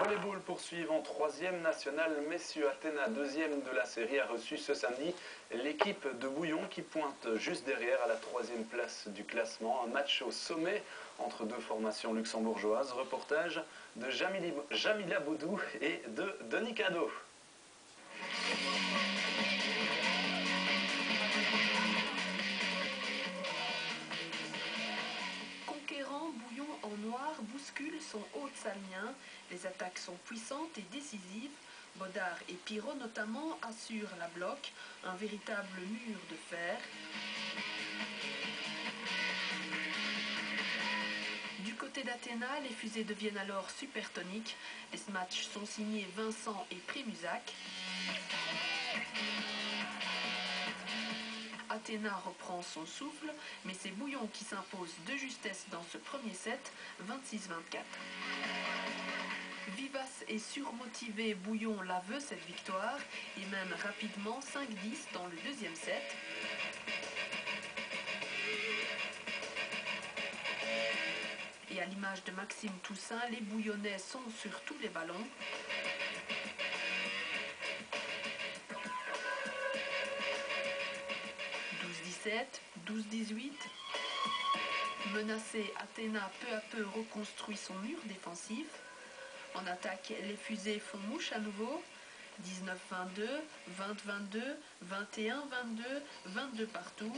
volleyball poursuivent en 3e nationale. Messieurs, Athéna, 2e de la série, a reçu ce samedi l'équipe de Bouillon qui pointe juste derrière à la 3e place du classement. Un match au sommet entre deux formations luxembourgeoises. Reportage de Jamila Boudou et de Denis Cadeau. Bouillon en noir bouscule son Haute-Salmien. Les attaques sont puissantes et décisives. Bodard et Pirot notamment assurent la bloc, un véritable mur de fer. Du côté d'Athéna, les fusées deviennent alors supertoniques. Les matchs sont signés Vincent et Prémusac. Athéna reprend son souffle, mais c'est Bouillon qui s'impose de justesse dans ce premier set, 26-24. Vivace et surmotivé, Bouillon la veut cette victoire, et mène rapidement 5-10 dans le deuxième set. Et à l'image de Maxime Toussaint, les Bouillonnais sont sur tous les ballons. 12-18. Menacé, Athéna peu à peu reconstruit son mur défensif. En attaque, les fusées font mouche à nouveau. 19-22, 20-22, 21-22, 22 partout.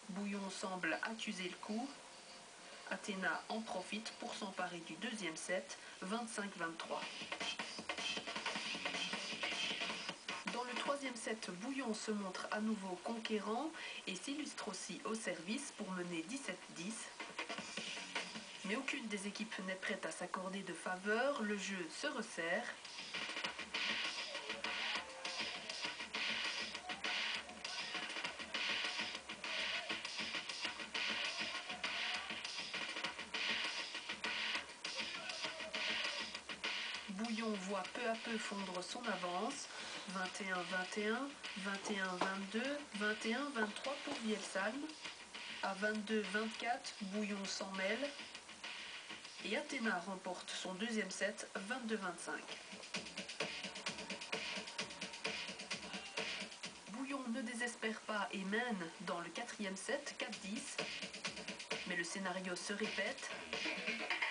Bouillon semble accuser le coup. Athéna en profite pour s'emparer du deuxième set, 25-23. Dans le troisième set, Bouillon se montre à nouveau conquérant et s'illustre aussi au service pour mener 17-10. Mais aucune des équipes n'est prête à s'accorder de faveur, le jeu se resserre. Bouillon voit peu à peu fondre son avance. 21-21, 21-22, 21-23 pour Vielsalm. À 22-24, Bouillon s'en mêle. Et Athéna remporte son deuxième set, 22-25. Bouillon ne désespère pas et mène dans le quatrième set, 4-10. Mais le scénario se répète.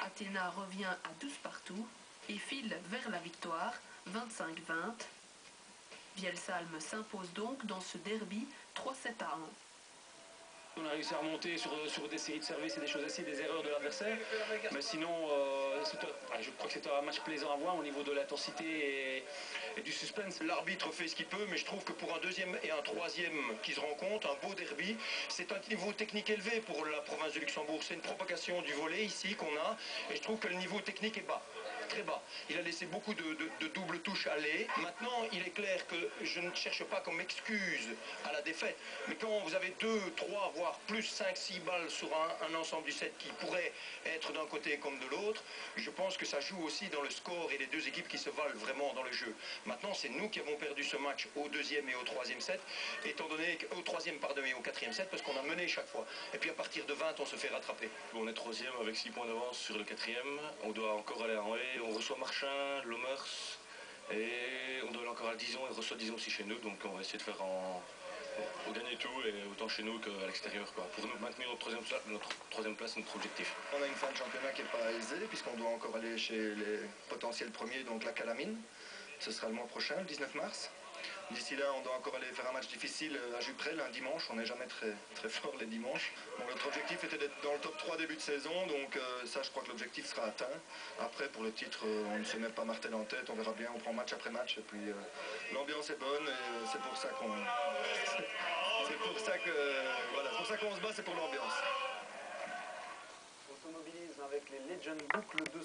Athéna revient à 12 partout et file vers la victoire, 25-20. Vielsalm s'impose donc dans ce derby 3-7-1. On a réussi à remonter sur des séries de services et des choses ainsi, des erreurs de l'adversaire. Mais sinon, je crois que c'était un match plaisant à voir au niveau de l'intensité et du suspense. L'arbitre fait ce qu'il peut, mais je trouve que pour un deuxième et un troisième qui se rencontrent, un beau derby, c'est un niveau technique élevé pour la province de Luxembourg. C'est une propagation du volley ici qu'on a, et je trouve que le niveau technique est bas. Très bas. Il a laissé beaucoup de doubles touches aller. Maintenant, il est clair que je ne cherche pas comme excuse à la défaite. Mais quand vous avez 2, 3, voire plus 5, 6 balles sur un ensemble du set qui pourrait être d'un côté comme de l'autre, je pense que ça joue aussi dans le score et les deux équipes qui se valent vraiment dans le jeu. Maintenant, c'est nous qui avons perdu ce match au deuxième et au troisième set, étant donné qu'au troisième, pardon, et au quatrième set, parce qu'on a mené chaque fois. Et puis à partir de 20, on se fait rattraper. On est troisième avec 6 points d'avance sur le quatrième. On doit encore aller en haie. On reçoit Marchin, Lomers et on doit aller encore à Dijon et on reçoit Dijon aussi chez nous. Donc on va essayer de faire on gagne tout et autant chez nous qu'à l'extérieur. Pour nous maintenir notre troisième place, c'est notre objectif. On a une fin de championnat qui n'est pas aisée puisqu'on doit encore aller chez les potentiels premiers, donc la Calamine. Ce sera le mois prochain, le 19 mars. D'ici là, on doit encore aller faire un match difficile à Juprel un dimanche. On n'est jamais très fort les dimanches. Donc, notre objectif était d'être dans le top 3 début de saison. Donc ça, je crois que l'objectif sera atteint. Après, pour le titre, on ne se met pas martel en tête. On verra bien. On prend match après match. Et puis l'ambiance est bonne. Et c'est pour ça qu'on... c'est pour ça qu'on se bat, c'est pour l'ambiance. Automobilisme avec les Legend Boucles de